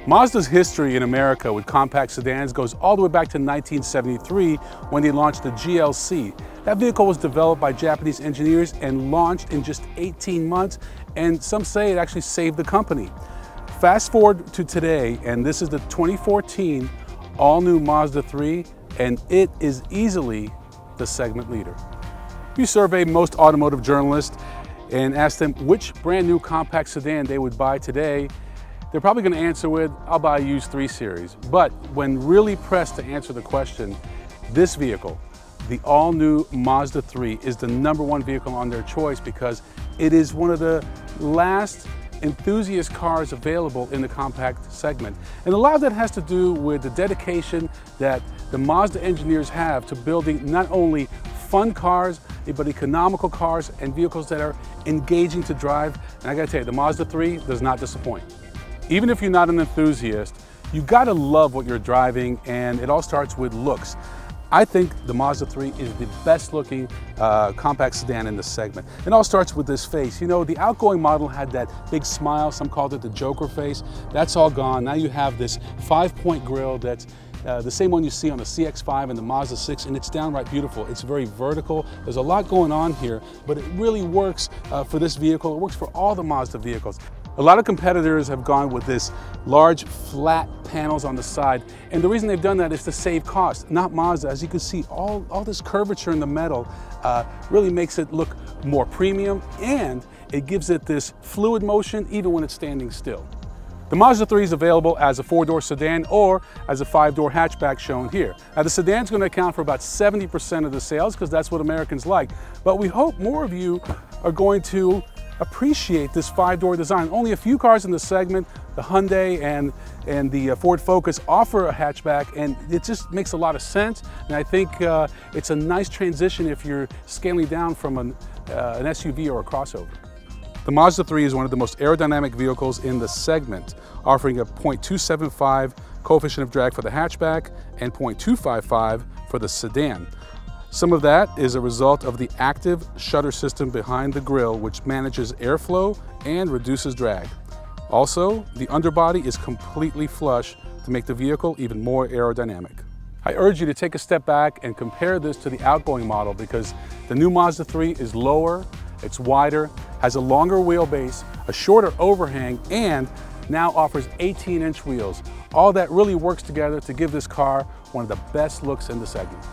Mazda's history in America with compact sedans goes all the way back to 1973 when they launched the GLC. That vehicle was developed by Japanese engineers and launched in just 18 months, and some say it actually saved the company. Fast forward to today, and this is the 2014 all-new Mazda 3, and it is easily the segment leader. If you survey most automotive journalists and ask them which brand new compact sedan they would buy today, they're probably going to answer with, I'll buy a used 3 Series. But when really pressed to answer the question, this vehicle, the all-new Mazda 3, is the #1 vehicle on their choice because it is one of the last enthusiast cars available in the compact segment. And a lot of that has to do with the dedication that the Mazda engineers have to building not only fun cars, but economical cars and vehicles that are engaging to drive. And I gotta tell you, the Mazda 3 does not disappoint. Even if you're not an enthusiast, you gotta love what you're driving, and it all starts with looks. I think the Mazda 3 is the best looking compact sedan in the segment. It all starts with this face. You know, the outgoing model had that big smile, some called it the Joker face. That's all gone. Now you have this 5-point grille that's the same one you see on the CX-5 and the Mazda 6, and it's downright beautiful. It's very vertical. There's a lot going on here, but it really works for this vehicle. It works for all the Mazda vehicles. A lot of competitors have gone with this large flat panels on the side, and the reason they've done that is to save cost, not Mazda. As you can see, all this curvature in the metal really makes it look more premium, and it gives it this fluid motion even when it's standing still. The Mazda 3 is available as a 4-door sedan or as a 5-door hatchback shown here. Now the sedan is going to account for about 70% of the sales because that's what Americans like, but we hope more of you are going to appreciate this 5-door design. Only a few cars in the segment, the Hyundai and the Ford Focus, offer a hatchback, and it just makes a lot of sense. And I think it's a nice transition if you're scaling down from an SUV or a crossover. The Mazda 3 is one of the most aerodynamic vehicles in the segment, offering a 0.275 coefficient of drag for the hatchback and 0.255 for the sedan. Some of that is a result of the active shutter system behind the grille, which manages airflow and reduces drag. Also, the underbody is completely flush to make the vehicle even more aerodynamic. I urge you to take a step back and compare this to the outgoing model because the new Mazda 3 is lower, it's wider, has a longer wheelbase, a shorter overhang, and now offers 18-inch wheels. All that really works together to give this car one of the best looks in the segment.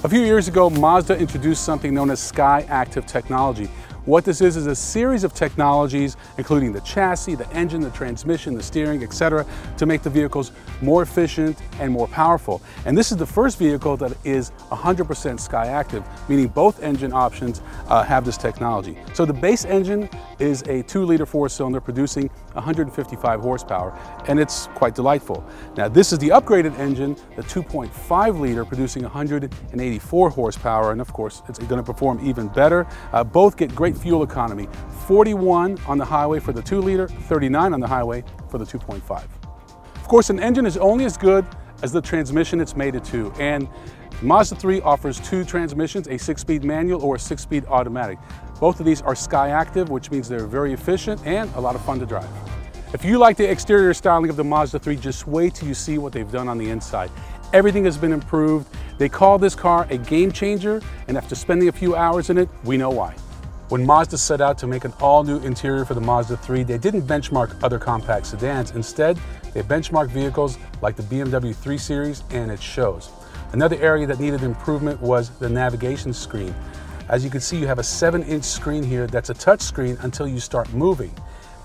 A few years ago, Mazda introduced something known as Sky Active technology. What this is a series of technologies, including the chassis, the engine, the transmission, the steering, etc., to make the vehicles more efficient and more powerful. And this is the first vehicle that is 100% Sky Active, meaning both engine options have this technology. So the base engine is a 2-liter 4-cylinder producing 155 horsepower, and it's quite delightful. Now this is the upgraded engine, the 2.5-liter producing 184 horsepower, and of course it's going to perform even better. Both get great fuel economy, 41 on the highway for the 2-liter, 39 on the highway for the 2.5. Of course, an engine is only as good as the transmission it's mated to, and Mazda 3 offers 2 transmissions, a 6-speed manual or a 6-speed automatic. Both of these are Sky Active, which means they're very efficient and a lot of fun to drive. If you like the exterior styling of the Mazda 3, just wait till you see what they've done on the inside. Everything has been improved. They call this car a game changer, and after spending a few hours in it, we know why. When Mazda set out to make an all-new interior for the Mazda 3, they didn't benchmark other compact sedans. Instead, they benchmarked vehicles like the BMW 3 Series, and it shows. Another area that needed improvement was the navigation screen. As you can see, you have a 7-inch screen here that's a touch screen until you start moving.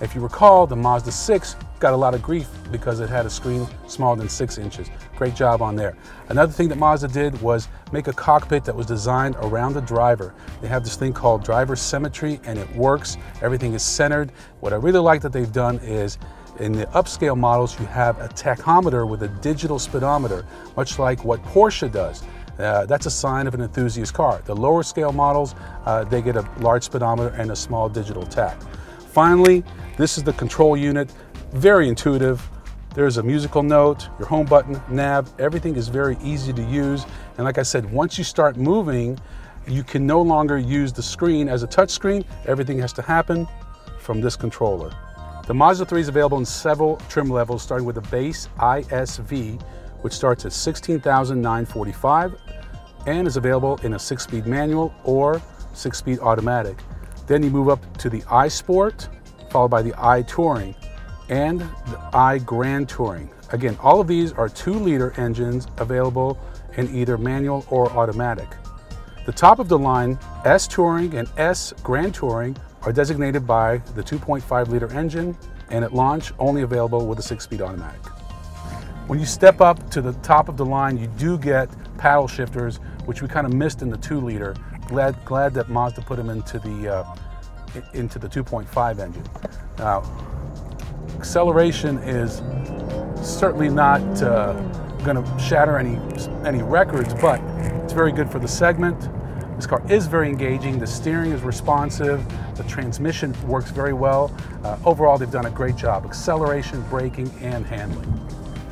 If you recall, the Mazda 6 got a lot of grief because it had a screen smaller than 6 inches. Great job on there. Another thing that Mazda did was make a cockpit that was designed around the driver. They have this thing called driver symmetry, and it works. Everything is centered. What I really like that they've done is in the upscale models, you have a tachometer with a digital speedometer, much like what Porsche does. That's a sign of an enthusiast car. The lower scale models, they get a large speedometer and a small digital tach. Finally, this is the control unit, very intuitive. There's a musical note, your home button, nav, everything is very easy to use. And like I said, once you start moving, you can no longer use the screen as a touch screen. Everything has to happen from this controller. The Mazda 3 is available in several trim levels, starting with the base ISV, which starts at $16,945 and is available in a 6-speed manual or 6-speed automatic. Then you move up to the iSport, followed by the iTouring and the iGrand Touring. Again, all of these are 2-liter engines available in either manual or automatic. The top of the line S Touring and S Grand Touring are designated by the 2.5-liter engine and at launch only available with a 6-speed automatic. When you step up to the top of the line, you do get paddle shifters, which we kind of missed in the 2-liter. Glad that Mazda put them into the 2.5 engine. Now, acceleration is certainly not going to shatter any records, but it's very good for the segment. This car is very engaging. The steering is responsive. The transmission works very well. Overall, they've done a great job. Acceleration, braking, and handling.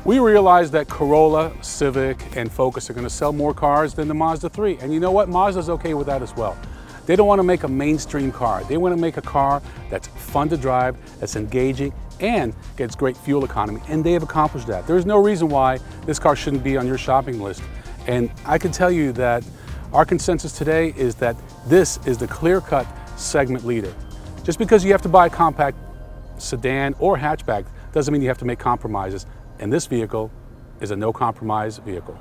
We realize that Corolla, Civic, and Focus are going to sell more cars than the Mazda 3. And you know what? Mazda's okay with that as well. They don't want to make a mainstream car. They want to make a car that's fun to drive, that's engaging, and gets great fuel economy. And they have accomplished that. There's no reason why this car shouldn't be on your shopping list. And I can tell you that our consensus today is that this is the clear-cut segment leader. Just because you have to buy a compact sedan or hatchback doesn't mean you have to make compromises. And this vehicle is a no-compromise vehicle.